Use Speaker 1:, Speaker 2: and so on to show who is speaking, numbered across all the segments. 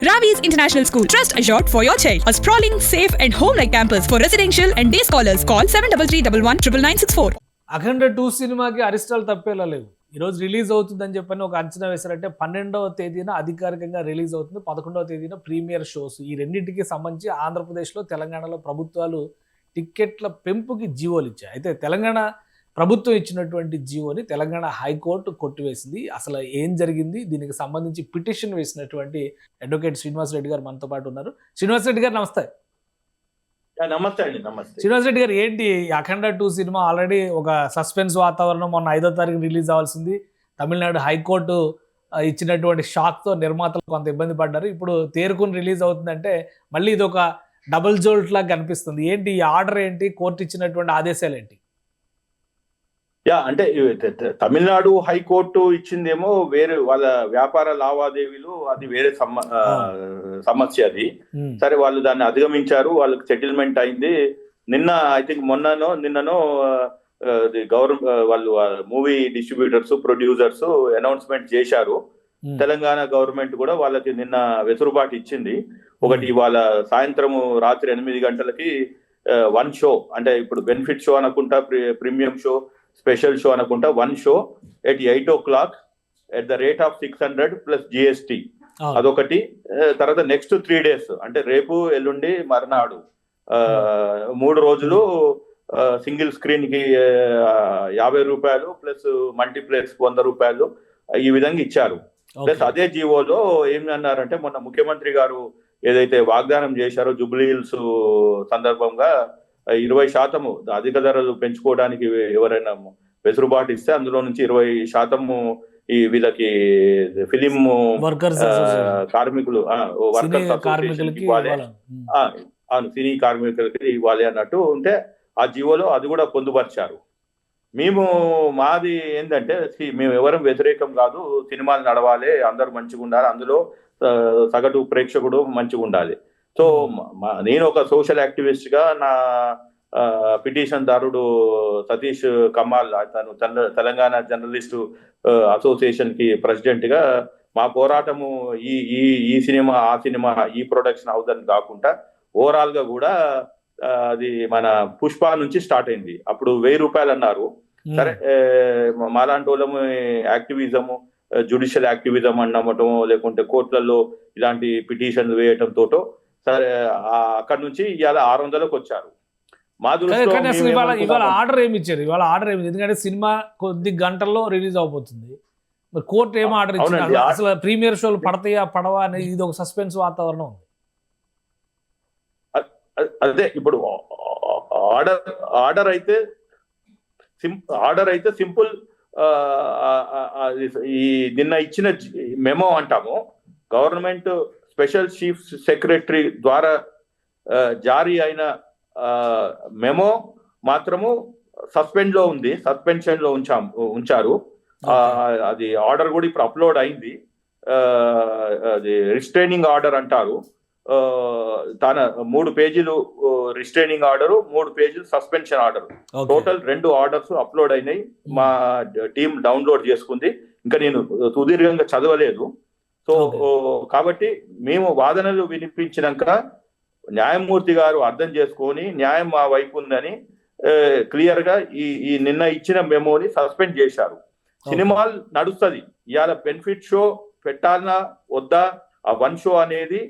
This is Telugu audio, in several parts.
Speaker 1: Ravi's International School. Trust assured for your child. A sprawling, safe and home-like campus for residential and day scholars. Call 7331
Speaker 2: అఖండ 2 సినిమాకి అరిస్టాలు తప్పేలా లేవు. ఈరోజు రిలీజ్ అవుతుందని చెప్పని ఒక అంచనా వేశారంటే 12వ తేదీన అధికారికంగా రిలీజ్ అవుతుంది, 11వ తేదీన ప్రీమియర్ షోస్. ఈ రెండింటికి సంబంధించి ఆంధ్రప్రదేశ్లో, తెలంగాణలో ప్రభుత్వాలు టిక్కెట్ల పెంపుకి జీవోలు ఇచ్చాయి. అయితే తెలంగాణ ప్రభుత్వం ఇచ్చినటువంటి జీవోని తెలంగాణ హైకోర్టు కొట్టివేసింది. అసలు ఏం జరిగింది, దీనికి సంబంధించి పిటిషన్ వేసినటువంటి అడ్వకేట్ శ్రీనివాస్ రెడ్డి గారు మనతో పాటు ఉన్నారు. శ్రీనివాస్ రెడ్డి గారు నమస్తే.
Speaker 3: నమస్తే అండి. నమస్తే
Speaker 2: శ్రీనివాస్ రెడ్డి గారు, ఏంటి అఖండ 2 సినిమా ఆల్రెడీ ఒక సస్పెన్స్ వాతావరణం, మొన్న 5వ తారీఖు రిలీజ్ అవ్వాల్సింది. తమిళనాడు హైకోర్టు ఇచ్చినటువంటి షాక్తో నిర్మాతలు కొంత ఇబ్బంది పడ్డారు. ఇప్పుడు తేరుకుని రిలీజ్ అవుతుందంటే మళ్ళీ ఇది ఒక డబుల్ జోల్ట్ లాగా కనిపిస్తుంది. ఏంటి ఈ ఆర్డర్, ఏంటి కోర్టు ఇచ్చినటువంటి ఆదేశాలు ఏంటి?
Speaker 3: అంటే తమిళనాడు హైకోర్టు ఇచ్చిందేమో వేరే వాళ్ళ వ్యాపార లావాదేవీలు, అది వేరే సమస్య. అది సరే, వాళ్ళు దాన్ని అధిగమించారు, వాళ్ళకి సెటిల్మెంట్ అయింది. నిన్న ఐ థింక్ నిన్ననో వాళ్ళు మూవీ డిస్ట్రిబ్యూటర్స్, ప్రొడ్యూసర్స్ అనౌన్స్మెంట్ చేశారు. తెలంగాణ గవర్నమెంట్ కూడా వాళ్ళకి నిన్న వెసులుబాటు ఇచ్చింది. ఒకటి ఇవాళ సాయంత్రము రాత్రి 8 గంటలకి 1 షో, అంటే ఇప్పుడు బెనిఫిట్ షో అనుకుంటా, ప్రీమియం షో, స్పెషల్ షో అనుకుంటా, 1 show at 8 o'clock at the rate of 600 plus GST. అదొకటి. తర్వాత నెక్స్ట్ 3 days, అంటే రేపు, ఎల్లుండి, మర్నాడు 3 రోజులు సింగిల్ స్క్రీన్ కి 50 రూపాయలు ప్లస్ మల్టీప్లెక్స్ 100 రూపాయలు, ఈ విధంగా ఇచ్చారు. ప్లస్ అదే జీవోలో ఏమి అన్నారంటే, మొన్న ముఖ్యమంత్రి గారు ఏదైతే వాగ్దానం చేశారో జూబ్లీ హిల్స్ సందర్భంగా 20% అధిక ధరలు పెంచుకోవడానికి ఎవరైనా వెసులుబాటు ఇస్తే అందులో నుంచి 20% ఈ వీళ్ళకి ఫిలిం కార్మికులు, సినీ కార్మికులకి ఇవ్వాలి అన్నట్టు ఉంటే ఆ జీవోలో అది కూడా పొందుపరిచారు. మాది ఏంటంటే, మేము ఎవరం వ్యతిరేకం కాదు, సినిమాలు నడవాలి, అందరూ మంచిగా ఉండాలి, అందులో సగటు ప్రేక్షకుడు మంచిగా ఉండాలి. సో నేను ఒక సోషల్ యాక్టివిస్ట్ గా, నా పిటిషన్ దారుడు సతీష్ కమాల్, తను తెలంగాణ జర్నలిస్టు అసోసియేషన్ కి ప్రెసిడెంట్ గా, మా పోరాటము ఈ సినిమా, ఆ సినిమా, ఈ ప్రొడక్షన్ అవుదని కాకుండా ఓవరాల్ గా కూడా అది మన పుష్ప నుంచి స్టార్ట్ అయింది. అప్పుడు 1000 రూపాయలు అన్నారు. సరే, మాలాంటి వాళ్ళము యాక్టివిజము, జ్యుడిషియల్ యాక్టివిజం అన్నమటం, లేకుంటే కోర్టులలో ఇలాంటి పిటిషన్లు వేయటం తోటో సరే అక్కడ నుంచి ఇవాళ 600కి వచ్చారు. మా దృష్టిలో
Speaker 2: ఇవాళ ఆర్డర్ ఏమి ఇచ్చారు? ఇవాళ ఆర్డర్ ఏమి? ఎందుకంటే సినిమా కొద్ది గంటల్లో రిలీజ్ అవబోతుంది. మరి కోర్టు ఏం ఆర్డర్ ఇచ్చింది? అసలు ప్రీమియర్ షోలు పడతాయా పడవా అనేది ఇది ఒక సస్పెన్స్ వాతావరణం ఉంది.
Speaker 3: అదే ఇప్పుడు ఆర్డర్ అయితే సింపుల్. ఈ నిన్న ఇచ్చిన మెమో అంటాము, గవర్నమెంట్ స్పెషల్ చీఫ్ సెక్రటరీ ద్వారా జారీ అయిన మెమో మాత్రము సస్పెండ్ లో ఉంది, సస్పెన్షన్ లో ఉంచారు. అది ఆర్డర్ కూడా ఇప్పుడు అప్లోడ్ అయింది. అది రిస్ట్రైనింగ్ ఆర్డర్ అంటారు. తన 3 పేజీలు రిస్ట్రైనింగ్ ఆర్డర్, 3 పేజీలు suspension order, total 2 orders upload అయినాయి. మా టీం డౌన్లోడ్ చేసుకుంది. ఇంకా నేను సుదీర్ఘంగా చదవలేదు. సో కాబట్టి మేము వాదనలు వినిపించినాక న్యాయమూర్తి గారు అర్థం చేసుకొని, న్యాయం మా వైపు ఉందని క్లియర్ గా ఈ నిన్న ఇచ్చిన మెమోని సస్పెండ్ చేశారు. సినిమాలు నడుస్తుంది. ఇవాళ బెనిఫిట్ షో పెట్టాలన్నా వద్దా, ఆ 1 షో అనేది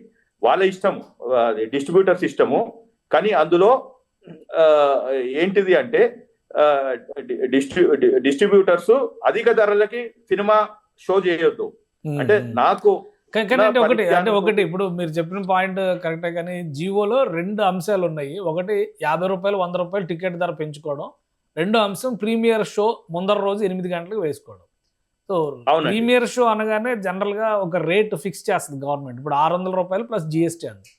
Speaker 3: వాళ్ళ ఇష్టము, డిస్ట్రిబ్యూటర్స్ ఇష్టము. కానీ అందులో ఏంటిది అంటే, డిస్ట్రిబ్యూటర్స్ అధిక ధరలకి సినిమా షో చేయొద్దు అంటే నాకు
Speaker 2: ఒకటి ఇప్పుడు మీరు చెప్పిన పాయింట్ కరెక్టే. కానీ జీవోలో 2 అంశాలు ఉన్నాయి. ఒకటి 50 రూపాయలు 100 రూపాయలు టికెట్ ధర పెంచుకోవడం, 2వ అంశం ప్రీమియర్ షో ముందర రోజు 8 గంటలకు వేసుకోవడం. సో ప్రీమియర్ షో అనగానే జనరల్ గా ఒక రేట్ ఫిక్స్ చేస్తుంది గవర్నమెంట్. ఇప్పుడు 600 రూపాయలు ప్లస్ GST అని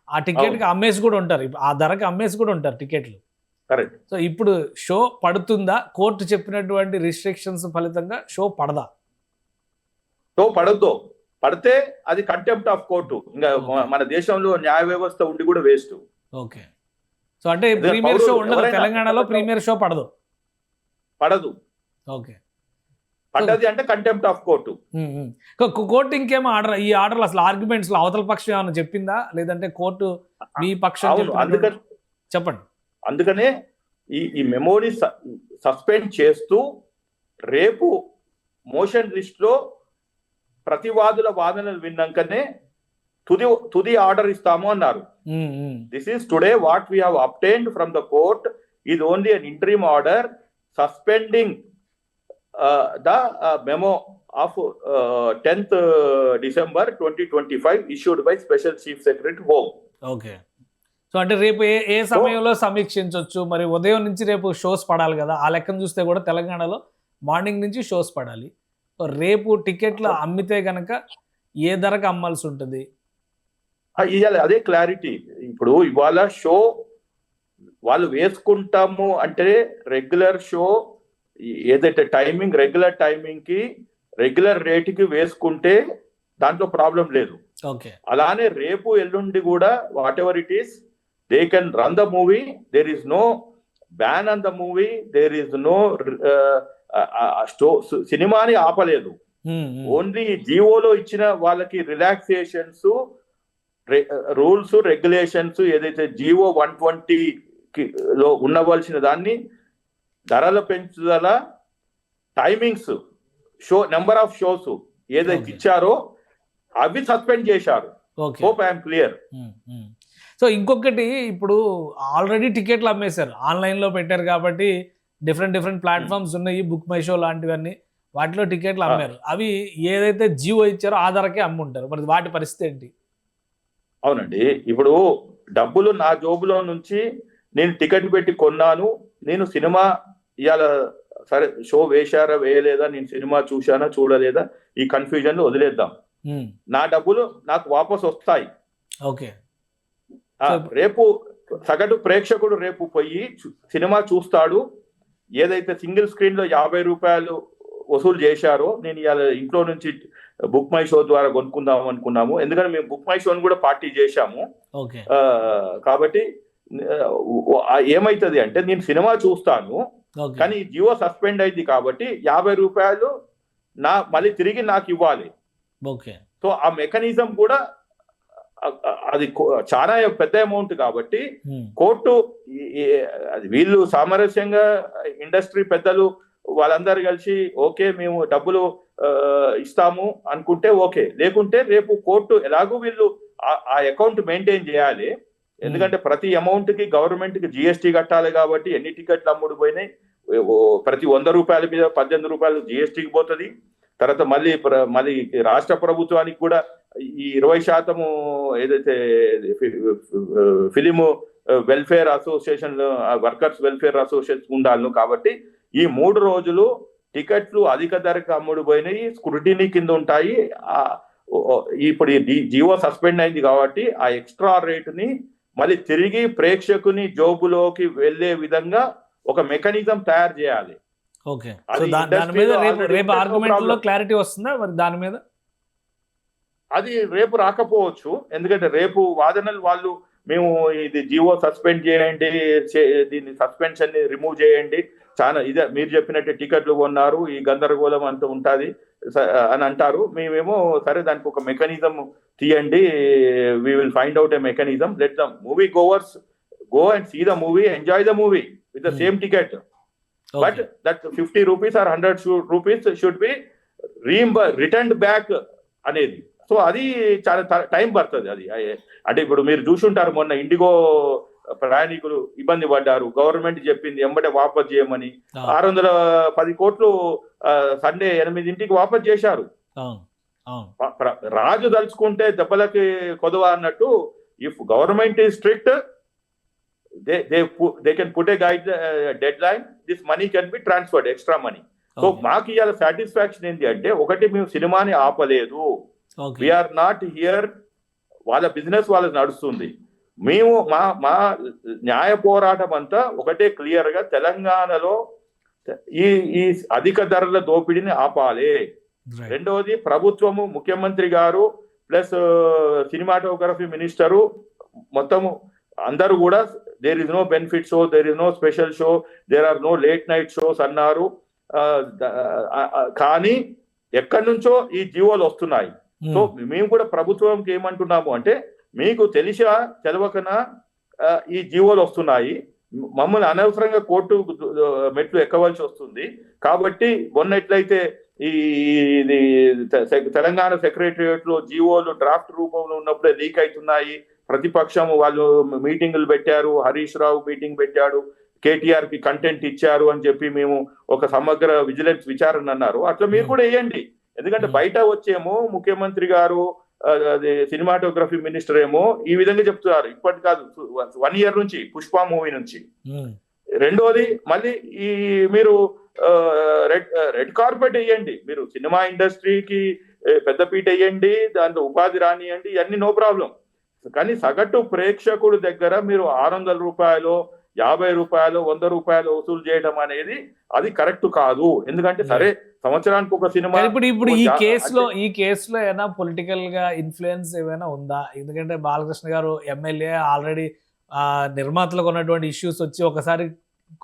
Speaker 2: ఆ టికెట్ కి అమ్మేసి కూడా ఉంటారు, ఆ ధరకి అమ్మేసి కూడా ఉంటారు టికెట్లు. సో ఇప్పుడు షో పడుతుందా? కోర్టు చెప్పినటువంటి రిస్ట్రిక్షన్స్ ఫలితంగా షో పడదా?
Speaker 3: షో పడద్దు. పడితే అది కంటెంప్ట్ ఆఫ్ కోర్టు. ఇంకా మన దేశంలో న్యాయ వ్యవస్థ ఉండి కూడా వేస్ట్.
Speaker 2: ఓకే. సో అంటే ప్రీమియర్ షో ఉండదు తెలంగాణలో, ప్రీమియర్ షో పడదు.
Speaker 3: ఓకే. పడ్డది అంటే కంటెంప్ట్ ఆఫ్ కోర్టు.
Speaker 2: కోర్టు ఇంకేమో ఆర్డర్, ఈ ఆర్డర్లు అసలు ఆర్గ్యుమెంట్స్ లో అవతల పక్షం ఏమైనా చెప్పిందా, లేదంటే కోర్టు మీ పక్షం
Speaker 3: అవును, అందుకని
Speaker 2: చెప్పండి.
Speaker 3: అందుకనే ఈ మెమోని సస్పెండ్ చేస్తూ రేపు మోషన్ లిస్ట్ లో ప్రతివాదుల వాదనలు విన్నాకనే తుది ఆర్డర్ ఇస్తాము అన్నారు. This is today what we have obtained from the court is only an interim order suspending the memo of 10th December 2025 issued by Special Chief Secretary Home.
Speaker 2: Okay. So అంటే రేపు ఏ సమయంలో సమీక్షించవచ్చు? మరి ఉదయం నుంచి రేపు షోస్ పడాలి కదా, ఆ లెక్కను చూస్తే కూడా తెలంగాణలో మార్నింగ్ నుంచి షోస్ పడాలి. రేపు టికెట్లు అమ్మితే గనక ఏ ధరకు అమ్మాల్సి ఉంటుంది?
Speaker 3: ఇవాళ అదే క్లారిటీ. ఇప్పుడు ఇవాళ షో వాళ్ళు వేసుకుంటాము అంటే రెగ్యులర్ షో ఏదైతే టైమింగ్ రెగ్యులర్ టైమింగ్ కి రెగ్యులర్ రేట్ కి వేసుకుంటే దాంట్లో ప్రాబ్లం లేదు. అలానే రేపు ఎల్లుండి కూడా whatever it is they can run the movie. There is no ban on the movie, there is no సినిమాని ఆపలేదు. ఓన్లీ జియోలో ఇచ్చిన వాళ్ళకి రిలాక్సేషన్స్, రూల్స్, రెగ్యులేషన్స్ ఏదైతే జియో 120 లో ఉండవలసిన దాన్ని ధరల పెంచుదల, timings, show number of shows ఏదైతే ఇచ్చారో అవి సస్పెండ్ చేశారు. Hope I'm clear.
Speaker 2: సో ఇంకొకటి, ఇప్పుడు ఆల్రెడీ టికెట్లు అమ్మేశారు, ఆన్లైన్ లో పెట్టారు కాబట్టి డిఫరెంట్ ప్లాట్ఫామ్స్ ఉన్నాయి, బుక్ మై షో లాంటివన్నీ, వాటిలో టికెట్లు అమ్మారు. అవి ఏదైతే జియో ఇచ్చారో ఆ ధరకే అమ్ముంటారు. మరి వాటి పరిస్థితి ఏంటి?
Speaker 3: అవునండి, ఇప్పుడు డబ్బులు నా జోబులో నుంచి నేను టికెట్ పెట్టి కొన్నాను, నేను సినిమా ఇవాళ సరే షో వేశారా వేయలేదా, నేను సినిమా చూశానా చూడలేదా, ఈ కన్ఫ్యూజన్ లో వదిలేద్దాం. నా డబ్బులు నాకు వాపస్ వస్తాయి.
Speaker 2: ఓకే.
Speaker 3: రేపు సగటు ప్రేక్షకుడు రేపు పోయి సినిమా చూస్తాడు. ఏదైతే సింగిల్ స్క్రీన్ లో 50 రూపాయలు వసూలు చేశారో, నేను ఇవాళ ఇంట్లో నుంచి బుక్ మై షో ద్వారా కొనుక్కుందాం అనుకున్నాము. ఎందుకంటే మేము బుక్ మై షోని కూడా పార్టీ చేశాము. కాబట్టి ఏమైతుంది అంటే నేను సినిమా చూస్తాను, కానీ జియో సస్పెండ్ అయింది కాబట్టి 50 రూపాయలు మళ్ళీ తిరిగి నాకు ఇవ్వాలి. సో ఆ మెకానిజం కూడా అది చాలా పెద్ద అమౌంట్ కాబట్టి కోర్టు వీళ్ళు సామరస్యంగా ఇండస్ట్రీ పెద్దలు వాళ్ళందరూ కలిసి ఓకే మేము డబ్బులు ఇస్తాము అనుకుంటే ఓకే, లేకుంటే రేపు కోర్టు ఎలాగో వీళ్ళు ఆ అకౌంట్ మెయింటైన్ చేయాలి. ఎందుకంటే ప్రతి అమౌంట్ కి గవర్నమెంట్ కి జిఎస్టీ కట్టాలి కాబట్టి ఎన్ని టికెట్లు అమ్ముడు పోయినాయి, ప్రతి 100 రూపాయల మీద 18 రూపాయలు జిఎస్టీకి పోతుంది. తర్వాత మళ్ళీ రాష్ట్ర ప్రభుత్వానికి కూడా ఈ 20% ఏదైతే film welfare association, workers welfare association ఉండాలి. కాబట్టి ఈ 3 రోజులు టికెట్లు అధిక ధరకు అమ్ముడు పోయినాయి, స్క్రూటినీ కింద ఉంటాయి. ఇప్పుడు జియో సస్పెండ్ అయింది కాబట్టి ఆ ఎక్స్ట్రా రేటుని మళ్ళీ తిరిగి ప్రేక్షకుని జోబులోకి వెళ్లే విధంగా ఒక మెకానిజం తయారు చేయాలి.
Speaker 2: ఓకే. దాని మీద రేపు ఆర్గ్యుమెంట్ లో క్లారిటీ వస్తుందా మరి దాని మీద?
Speaker 3: అది రేపు రాకపోవచ్చు, ఎందుకంటే రేపు వాదనలు వాళ్ళు మేము ఇది జియో సస్పెండ్ చేయండి, దీన్ని సస్పెన్షన్ ని రిమూవ్ చేయండి, చాలా ఇదే మీరు చెప్పినట్టు టికెట్లు కొన్నారు, ఈ గందరగోళం అంతా ఉంటుంది అని అంటారు. మేమేమో సరే దానికి ఒక మెకానిజం తీయండి, we will find out a mechanism, let the movie goers go and see the movie, enjoy the movie with the same ticket. But that 50 rupees or 100 rupees should be returned back అనేది. సో అది చాలా టైం పడుతుంది. అది అంటే ఇప్పుడు మీరు చూసుంటారు, మొన్న ఇండిగో ప్రయాణికులు ఇబ్బంది పడ్డారు, గవర్నమెంట్ చెప్పింది ఎంబటే వాపస్ చేయమని. 610 కోట్లు సండే 8 వాపస్ చేశారు. రాజు దలుచుకుంటే దెబ్బలకి కొదవ అన్నట్టు, if government is strict they can put a deadline, this money can be transferred, extra money. So మాకు ఇవాళ సాటిస్ఫాక్షన్ ఏంటి అంటే, ఒకటి మేము సినిమాని ఆపలేదు, వీఆర్ నాట్ హియర్, వాళ్ళ బిజినెస్ వాళ్ళకి నడుస్తుంది. మేము మా న్యాయ పోరాటం అంతా ఒకటే క్లియర్ గా తెలంగాణలో ఈ అధిక ధరల దోపిడీని ఆపాలి. రెండవది ప్రభుత్వము, ముఖ్యమంత్రి గారు ప్లస్ సినిమాటోగ్రఫీ మినిస్టరు మొత్తము అందరూ కూడా there is no benefit show, there is no special show, there are no late night shows అన్నారు. కానీ ఎక్కడి నుంచో ఈ జీవోలు వస్తున్నాయి. సో మేము కూడా ప్రభుత్వంకి ఏమంటున్నాము అంటే, మీకు తెలిసా తెలవకనా ఈ జీవోలు వస్తున్నాయి, మమ్మల్ని అనవసరంగా కోర్టు మెట్లు ఎక్కవలసి వస్తుంది. కాబట్టి మొన్న ఎట్లయితే ఇది తెలంగాణ సెక్రటరియట్ లో జీవోలు డ్రాఫ్ట్ రూపంలో ఉన్నప్పుడే లీక్ అవుతున్నాయి, ప్రతిపక్షం వాళ్ళు మీటింగులు పెట్టారు, హరీష్ రావు మీటింగ్ పెట్టాడు, కేటీఆర్ కి కంటెంట్ ఇచ్చారు అని చెప్పి మేము ఒక సమగ్ర విజిలెన్స్ విచారణ అన్నారు. అట్లా మీరు కూడా వేయండి. ఎందుకంటే బయట వచ్చేమో ముఖ్యమంత్రి గారు, సినిమాటోగ్రఫీ మినిస్టర్ ఏమో ఈ విధంగా చెప్తున్నారు. ఇప్పటి కాదు, 1 year నుంచి, పుష్ప మూవీ నుంచి. రెండోది మళ్ళీ ఈ మీరు రెడ్ కార్పెట్ వేయండి, మీరు సినిమా ఇండస్ట్రీకి పెద్దపీట వేయండి, దాంట్లో ఉపాధి రానియండి, ఇవన్నీ నో ప్రాబ్లం. కానీ సగటు ప్రేక్షకుడు దగ్గర మీరు 600 రూపాయలు, 50 రూపాయలు, 100 రూపాయలు వసూలు చేయడం అనేది అది కరెక్ట్ కాదు. ఎందుకంటే సరే సంవత్సరానికి ఒక సినిమా.
Speaker 2: ఇప్పుడు ఈ కేసులో ఏమైనా పొలిటికల్ గా ఇన్ఫ్లుయెన్స్ ఏమైనా ఉందా? ఎందుకంటే బాలకృష్ణ గారు ఎమ్మెల్యే, ఆల్రెడీ నిర్మాతలకు ఉన్నటువంటి ఇష్యూస్ వచ్చి ఒకసారి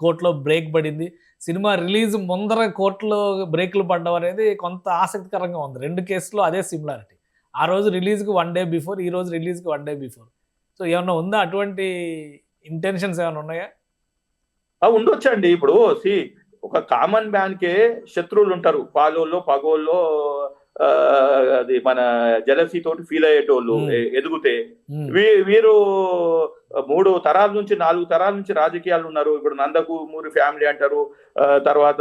Speaker 2: కోర్టులో బ్రేక్ పడింది. సినిమా రిలీజ్ ముందర కోర్టులో బ్రేక్లు పడడం అనేది కొంత ఆసక్తికరంగా ఉంది. 2 కేసులో అదే సిమిలారిటీ. ఆ రోజు రిలీజ్కి 1 day బిఫోర్, ఈ రోజు రిలీజ్కి 1 day బిఫోర్. సో ఏమన్నా ఉందా, అటువంటి ఇంటెన్షన్స్ ఏమైనా ఉన్నాయా?
Speaker 3: ఉండొచ్చండి. ఇప్పుడు ఒక కామన్ మ్యాన్ కే శత్రువులు ఉంటారు, పాలోల్లో పగోల్లో, అది మన జలసీ తోటి ఫీల్ అయ్యేటోళ్ళు ఎదిగితే. వీరు 3 తరాల నుంచి 4 తరాల నుంచి రాజకీయాలు ఉన్నారు. ఇప్పుడు నందమూరి ఫ్యామిలీ అంటారు, తర్వాత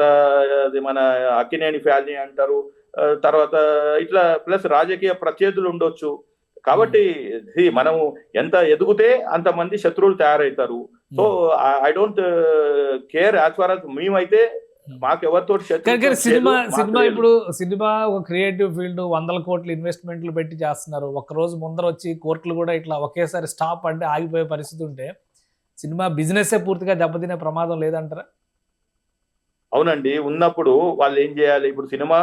Speaker 3: అది మన అక్కినేని ఫ్యామిలీ అంటారు, తర్వాత ఇట్లా ప్లస్ రాజకీయ ప్రత్యర్థులు ఉండొచ్చు. కాబట్టి మనం ఎంత ఎదిగితే అంతమంది శత్రువులు తయారవుతారు. So I don't care as far as మేమైతే మాకెవరితో
Speaker 2: సినిమా ఒక క్రియేటివ్ ఫీల్డ్, 100 కోట్ల ఇన్వెస్ట్మెంట్లు పెట్టి చేస్తున్నారు. ఒక్కరోజు ముందర వచ్చి కోర్టులు కూడా ఇట్లా ఒకేసారి స్టాప్ అంటే ఆగిపోయే పరిస్థితి ఉంటే సినిమా బిజినెస్ పూర్తిగా దెబ్బతినే ప్రమాదం లేదంటారా?
Speaker 3: అవునండి, ఉన్నప్పుడు వాళ్ళు ఏం చేయాలి? ఇప్పుడు సినిమా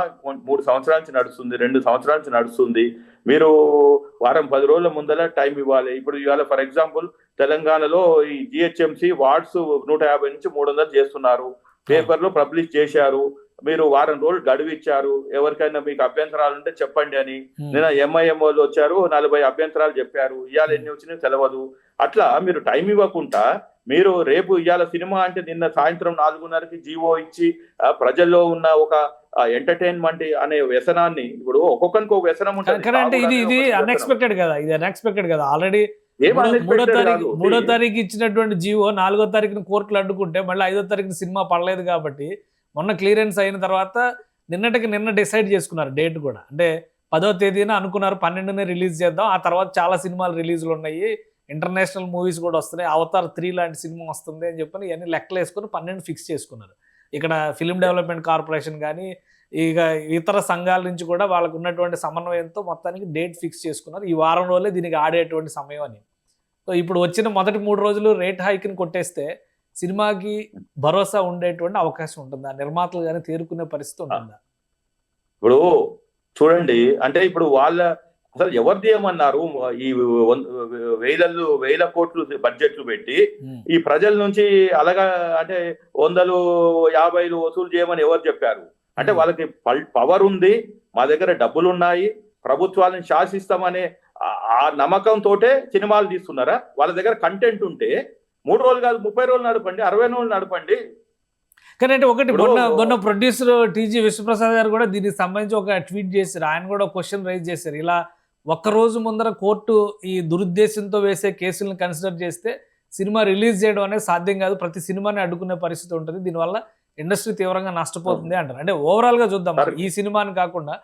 Speaker 3: 3 సంవత్సరాల నుంచి నడుస్తుంది, 2 సంవత్సరాల నుంచి నడుస్తుంది. మీరు వారం 10 రోజుల ముందర టైం ఇవ్వాలి. ఇప్పుడు ఇవాళ ఫర్ ఎగ్జాంపుల్ తెలంగాణలో ఈ జిహెచ్ఎంసి వార్డ్స్ 150 నుంచి 300 చేస్తున్నారు, పేపర్లో పబ్లిష్ చేశారు. మీరు వారం రోజులు గడువు ఇచ్చారు, ఎవరికైనా మీకు అభ్యంతరాలు ఉంటే చెప్పండి అని. నిన్న ఎంఐఎం వాళ్ళు వచ్చారు, 40 అభ్యంతరాలు చెప్పారు. ఇవాళ ఎన్ని వచ్చినాయో తెలియదు. అట్లా మీరు టైం ఇవ్వకుండా మీరు రేపు ఇవాళ సినిమా అంటే నిన్న సాయంత్రం 4:30కి జీవో ఇచ్చి ప్రజల్లో ఉన్న ఒక ఎంటర్టైన్మెంట్ అనే వ్యసనాన్ని, ఇప్పుడు ఒక్కొక్కరికి ఒక వ్యసనం ఉంటుంది.
Speaker 2: ఇది అన్ఎక్స్పెక్టెడ్ కదా, ఇది అన్ఎక్స్పెక్టెడ్ కదా. ఆల్రెడీ 3వ తారీఖు ఇచ్చినటువంటి జీవో 4వ తారీఖున కోర్టులు అడ్డుకుంటే మళ్ళీ 5వ తారీఖున సినిమా పడలేదు. కాబట్టి మొన్న క్లియరెన్స్ అయిన తర్వాత నిన్న డిసైడ్ చేసుకున్నారు డేట్ కూడా. అంటే 10వ తేదీన అనుకున్నారు, 12నే రిలీజ్ చేద్దాం. ఆ తర్వాత చాలా సినిమాలు రిలీజ్లు ఉన్నాయి, ఇంటర్నేషనల్ మూవీస్ కూడా వస్తున్నాయి, అవతార్ 3 లాంటి సినిమా వస్తుంది అని చెప్పని ఇవన్నీ లెక్కలు వేసుకొని 12 ఫిక్స్ చేసుకున్నారు. ఇక్కడ ఫిలిం డెవలప్మెంట్ కార్పొరేషన్ కానీ ఇక ఇతర సంఘాల నుంచి కూడా వాళ్ళకు ఉన్నటువంటి సమన్వయంతో మొత్తానికి డేట్ ఫిక్స్ చేసుకున్నారు. ఈ వారం రోజులే దీనికి ఆడేటువంటి సమయం అని. సో ఇప్పుడు వచ్చిన మొదటి 3 రోజులు రేట్ హైక్ని కొట్టేస్తే సినిమాకి భరోసా ఉండేటువంటి అవకాశం ఉంటుందా? నిర్మాతలు కానీ తేరుకునే పరిస్థితి ఉంటుందా?
Speaker 3: ఇప్పుడు చూడండి, అంటే ఇప్పుడు వాళ్ళ అసలు ఎవరిది ఏమన్నారు? ఈ 1000 కోట్లు బడ్జెట్లు పెట్టి ఈ ప్రజల నుంచి అలాగా అంటే 100, 50 వసూలు చేయమని ఎవరు చెప్పారు? అంటే వాళ్ళకి పవర్ ఉంది, మా దగ్గర డబ్బులు ఉన్నాయి, ప్రభుత్వాలను శాసిస్తామనే ఆ నమ్మకంతో సినిమాలు తీస్తున్నారా? వాళ్ళ దగ్గర కంటెంట్ ఉంటే 3 రోజులు కాదు 30 రోజులు నడపండి, 60 రోజులు నడపండి.
Speaker 2: కానీ అంటే ఒకటి మొన్న ప్రొడ్యూసర్ టీజీ విశ్వప్రసాద్ గారు కూడా దీనికి సంబంధించి ఒక ట్వీట్ చేశారు. ఆయన కూడా క్వశ్చన్ రైజ్ చేశారు. ఇలా ఒక్కరోజు ముందర కోర్టు ఈ దురుద్దేశంతో వేసే కేసులను కన్సిడర్ చేస్తే సినిమా రిలీజ్ చేయడం అనేది సాధ్యం కాదు, ప్రతి సినిమాని అడ్డుకునే పరిస్థితి ఉంటుంది, దీనివల్ల ఇండస్ట్రీ తీవ్రంగా నష్టపోతుంది అంటారు. అంటే ఓవరాల్ గా చూద్దాం, ఈ సినిమాని కాకుండా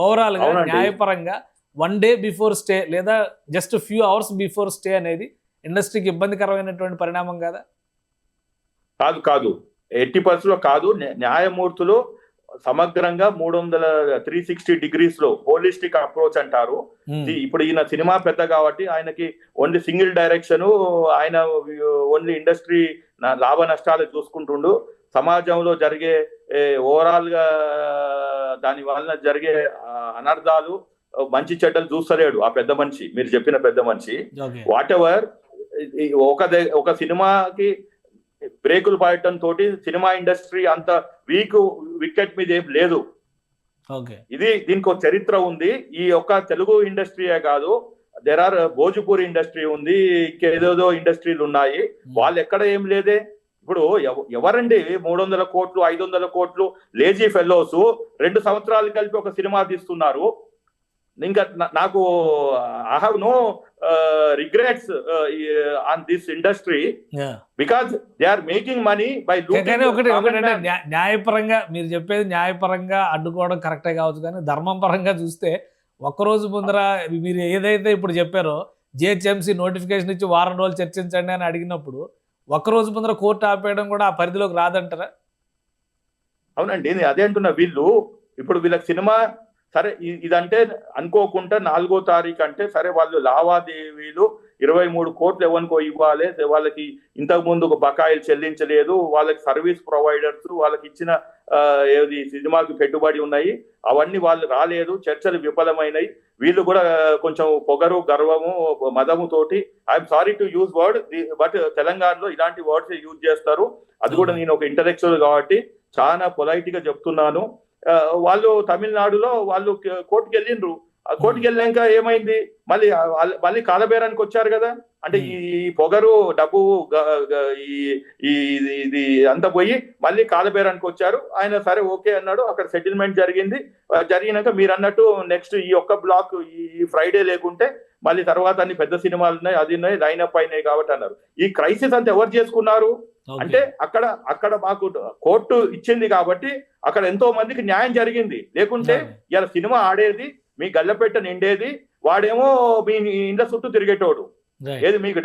Speaker 2: ఓవరాల్ గా న్యాయపరంగా 1 day బిఫోర్ స్టే లేదా just few hours before stay అనేది ఇండస్ట్రీకి ఇబ్బందికరమైనటువంటి పరిణామం కదా?
Speaker 3: కాదు, 80% కాదు. న్యాయమూర్తులు సమగ్రంగా 360 degrees లో హోలిస్టిక్ అప్రోచ్ అంటారు. ఇప్పుడు ఈయన సినిమా పెద్ద కాబట్టి ఆయనకి ఓన్లీ సింగిల్ డైరెక్షన్, ఆయన ఓన్లీ ఇండస్ట్రీ లాభ నష్టాలు చూసుకుంటుండు. సమాజంలో జరిగే ఓవరాల్ గా దాని వలన జరిగే అనర్థాలు, మంచి చెడ్డలు చూస్తలేడు ఆ పెద్ద మనిషి, మీరు చెప్పిన పెద్ద మనిషి. వాట్ ఎవర్ ఒక సినిమాకి బ్రేకులు పడటం తోటి సినిమా ఇండస్ట్రీ అంత వికెట్ మీద ఏం లేదు.
Speaker 2: ఓకే,
Speaker 3: దీనికి ఒక చరిత్ర ఉంది. ఈ ఒక్క తెలుగు ఇండస్ట్రీయే కాదు, దేర్ ఆర్ భోజ్పూరి ఇండస్ట్రీ ఉంది, ఇంకేదేదో ఇండస్ట్రీలు ఉన్నాయి. వాళ్ళు ఎక్కడ ఏం లేదే. ఇప్పుడు ఎవరండి 300 కోట్లు 500 కోట్లు లేజీ ఫెలోస్ 2 సంవత్సరాలు కలిపి ఒక సినిమా తీస్తున్నారు. ఇంకా నాకు I have no regrets on this industry because they are making money by
Speaker 2: ఒకటి అంటే న్యాయపరంగా మీరు చెప్పేది న్యాయపరంగా అడ్డుకోవడం కరెక్టే కావచ్చు, కానీ ధర్మం పరంగా చూస్తే ఒక్కరోజు ముందర మీరు ఏదైతే ఇప్పుడు చెప్పారో జిహెచ్ఎంసీ నోటిఫికేషన్ ఇచ్చి వారం రోజులు చర్చించండి అని అడిగినప్పుడు ఒక్కరోజు ముందర కోర్టు ఆపేయడం కూడా ఆ పరిధిలోకి రాదంటారా?
Speaker 3: అవునండి, నేను అదే అంటున్నా. ఇప్పుడు వీళ్ళకి సినిమా సరే ఇదంటే అనుకోకుండా 4వ తారీఖు అంటే సరే వాళ్ళు లావాదేవీలు 23 కోట్లు ఎవరికో ఇవ్వాలి, వాళ్ళకి ఇంతకు ముందు బకాయిలు చెల్లించలేదు, వాళ్ళకి సర్వీస్ ప్రొవైడర్స్ వాళ్ళకి ఇచ్చిన ఏది సినిమాకి పెట్టుబడి ఉన్నాయి, అవన్నీ వాళ్ళు రాలేదు, చర్చలు విఫలమైనాయి. వీళ్ళు కూడా కొంచెం పొగరు గర్వము మదము తోటి, I'm sorry to use word but తెలంగాణలో ఇలాంటి వర్డ్స్ యూజ్ చేస్తారు. అది కూడా నేను ఒక ఇంటలెక్చువల్ కాబట్టి చాలా పొలైట్ గా చెప్తున్నాను. వాళ్ళు తమిళనాడులో వాళ్ళు కోర్టుకు వెళ్ళిండ్రు. కోర్టుకు వెళ్ళాక ఏమైంది, మళ్ళీ కాలబేరానికి వచ్చారు కదా. అంటే ఈ పొగరు డబ్బు ఇది అంతా పోయి మళ్ళీ కాలబేరానికి వచ్చారు. ఆయన సరే ఓకే అన్నాడు, అక్కడ సెటిల్మెంట్ జరిగినాక మీరు అన్నట్టు నెక్స్ట్ ఈ ఒక్క బ్లాక్ ఈ ఫ్రైడే లేకుంటే మళ్ళీ తర్వాత అన్ని పెద్ద సినిమాలు ఉన్నాయి, అది ఉన్నాయి, లైనప్ అయినాయి కాబట్టి అన్నారు. ఈ క్రైసిస్ అంతా ఎవరు చేసుకున్నారు అంటే అక్కడ మాకు కోర్టు ఇచ్చింది కాబట్టి అక్కడ ఎంతో మందికి న్యాయం జరిగింది. లేకుంటే ఇలా సినిమా ఆడేది, మీ గల్లపెట్ట నిండేది, వాడేమో మీ ఇండ్ల చుట్టూ తిరిగేటోడు. ఏది మీకు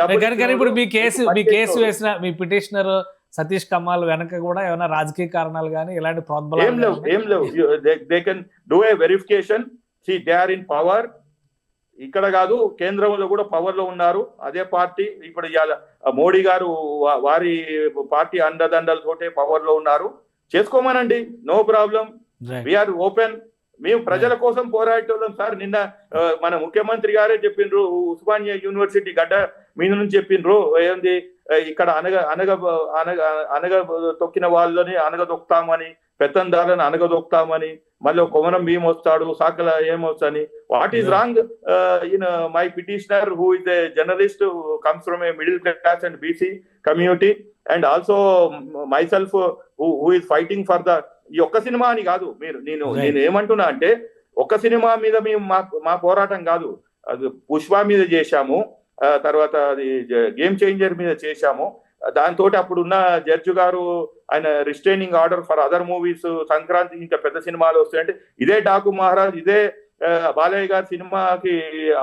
Speaker 2: ఇప్పుడు మీ కేసు వేసిన మీ పిటిషనర్ సతీష్ కమాల్ వెనక కూడా ఏమైనా రాజకీయ కారణాలు కానీ ఇలాంటి ప్రోద్బలం
Speaker 3: ఏం లేవు. They can do a verification. See they are in power. ఇక్కడ కాదు, కేంద్రంలో కూడా పవర్ లో ఉన్నారు. అదే పార్టీ ఇప్పుడు ఇవాళ మోడీ గారు వారి పార్టీ అండదండలతోటే పవర్ లో ఉన్నారు. చేసుకోమనండి, నో ప్రాబ్లం. We are open. మేము ప్రజల కోసం పోరాటోళ్ళం సార్. నిన్న మన ముఖ్యమంత్రి గారే చెప్పిండ్రు, ఉస్మానియా యూనివర్సిటీ గడ్డ మీద నుంచి చెప్పిండ్రు, ఏంది ఇక్కడ అనగ తొక్కిన వాళ్ళని అనగదొక్తామని, పెత్తందారులను అనగదొక్తామని, మళ్ళీ కొమరం భీమ్ వస్తాడు, సాకల ఏమొచ్చని. What is wrong in my petitioner who is a journalist, comes from a middle class and BC community, and also myself who is fighting for the ఈ ఒక్క సినిమా అని కాదు. నేను ఏమంటున్నా అంటే ఒక్క సినిమా మీద మేము మా పోరాటం కాదు. అది పుష్ప మీద చేశాము, తర్వాత అది గేమ్ చేంజర్ మీద చేశాము. దాంతో అప్పుడున్న జడ్జి గారు ఆయన restraining order for other movies, Sankranti ఇంకా పెద్ద సినిమాలు వస్తాయంటే ఇదే డాకు మహారాజ్, ఇదే బాలయ్య గారి సినిమాకి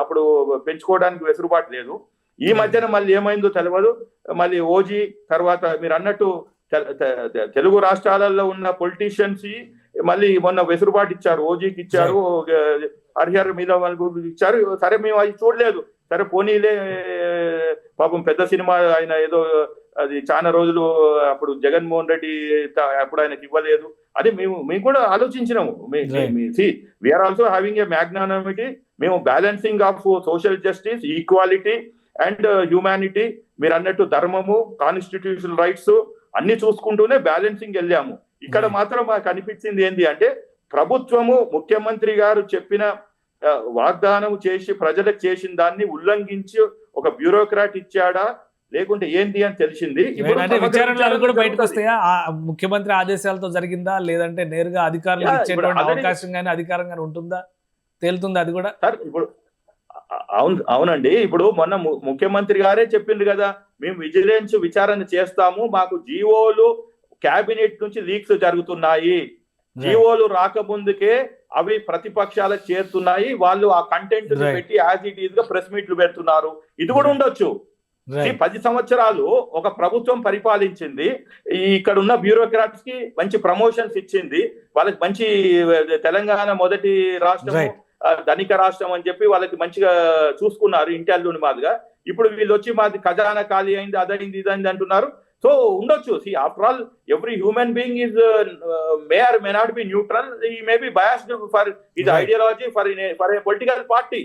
Speaker 3: అప్పుడు పెంచుకోవడానికి వెసులుబాటు లేదు. ఈ మధ్యన మళ్ళీ ఏమైందో తెలియదు. మళ్ళీ ఓజీ తర్వాత మీరు అన్నట్టు తెలుగు రాష్ట్రాలలో ఉన్న పొలిటీషియన్స్ మళ్ళీ మొన్న వెసులుబాటు ఇచ్చారు, ఓజీకి ఇచ్చారు, హరిహర్ మీద ఇచ్చారు. సరే మేము అది చూడలేదు, సరే పోనీలే పాపం పెద్ద సినిమా ఆయన ఏదో అది చాలా రోజులు అప్పుడు జగన్మోహన్ రెడ్డి అప్పుడు ఆయనకి ఇవ్వలేదు అని మేము కూడా ఆలోచించినాము. We are also having a magnanimity. మేము balancing of social justice, equality and humanity, మీరు అన్నట్టు ధర్మము, కాన్స్టిట్యూషనల్ రైట్స్ అన్ని చూసుకుంటూనే బ్యాలెన్సింగ్ వెళ్ళాము. ఇక్కడ మాత్రం మాకు అనిపించింది ఏంటి అంటే ప్రభుత్వము ముఖ్యమంత్రి గారు చెప్పిన వాగ్దానం చేసి ప్రజలకు చేసిన దాన్ని ఉల్లంఘించి ఒక బ్యూరోక్రాట్ ఇచ్చాడా లేకుంటే ఏంటి అని తెలిసింది.
Speaker 2: విచారణలు కూడా బయటకు వస్తాయా? ముఖ్యమంత్రి ఆదేశాలతో జరిగిందా లేదంటే నేరుగా అధికారులు ఇచ్చేటువంటి అవకాశం కానీ అధికారం కానీ ఉంటుందా, తేలుతుందా అది కూడా?
Speaker 3: సార్ ఇప్పుడు అవునండి, ఇప్పుడు మొన్న ముఖ్యమంత్రి గారే చెప్పిండ్రు కదా, మేము విజిలెన్స్ విచారణ చేస్తాము, మాకు జీవోలు క్యాబినెట్ నుంచి లీక్స్ జరుగుతున్నాయి, జీవోలు రాకముందుకే అవి ప్రతిపక్షాలకు చేరుతున్నాయి, వాళ్ళు ఆ కంటెంట్ పెట్టి యాజ్ ఇట్ ఈజ్ గా ప్రెస్ మీట్లు పెడుతున్నారు. ఇది కూడా ఉండొచ్చు. 10 సంవత్సరాలు ఒక ప్రభుత్వం పరిపాలించింది, ఇక్కడ ఉన్న బ్యూరోక్రాట్స్ కి మంచి ప్రమోషన్స్ ఇచ్చింది, వాళ్ళకి మంచి తెలంగాణ మొదటి రాష్ట్రం, ధనిక రాష్ట్రం అని చెప్పి వాళ్ళకి మంచిగా చూసుకున్నారు ఇంటర్వ్యూని మాదిగా. ఇప్పుడు వీళ్ళు వచ్చి మాది ఖజానా ఖాళీ అయింది, అదైంది ఇదైంది అంటున్నారు. సో ఉండొచ్చు. After all every human being is may or may not be neutral, he may be biased for his ideology for a political party.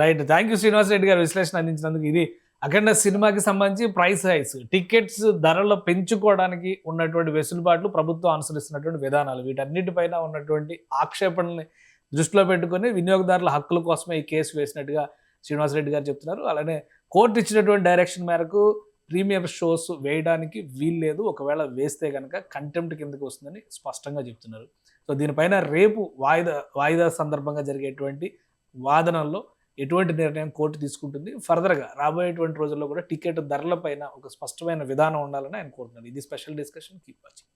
Speaker 2: Right. Thank you Srinivas Reddy garu విశ్లేషణ అందించినందుకు. ఇది అఖండ సినిమాకి సంబంధించి ప్రైస్ హైక్స్, టికెట్స్ ధరలు పెంచుకోవడానికి ఉన్నటువంటి వెసులుబాట్లు ప్రభుత్వం అనుసరిస్తున్నటువంటి విధానాలు, వీటన్నిటిపైన ఉన్నటువంటి ఆక్షేపణల్ని దృష్టిలో పెట్టుకొని వినియోగదారుల హక్కుల కోసమే ఈ కేసు వేసినట్టుగా శ్రీనివాసరెడ్డి గారు చెప్తున్నారు. అలానే కోర్టు ఇచ్చినటువంటి డైరెక్షన్ మేరకు ప్రీమియర్ షోస్ వేయడానికి వీల్లేదు, ఒకవేళ వేస్తే కనుక కంటెంప్ట్ కిందకి వస్తుందని స్పష్టంగా చెప్తున్నారు. సో దీనిపైన రేపు వాయిదా సందర్భంగా జరిగేటువంటి వాదనల్లో ఎటువంటి నిర్ణయం కోర్టు తీసుకుంటుంది, ఫర్దర్గా రాబోయేటువంటి రోజుల్లో కూడా టికెట్ ధరల పైన ఒక స్పష్టమైన విధానం ఉండాలని ఆయన కోరుతున్నారు. ఇది స్పెషల్ డిస్కషన్. Keep watching.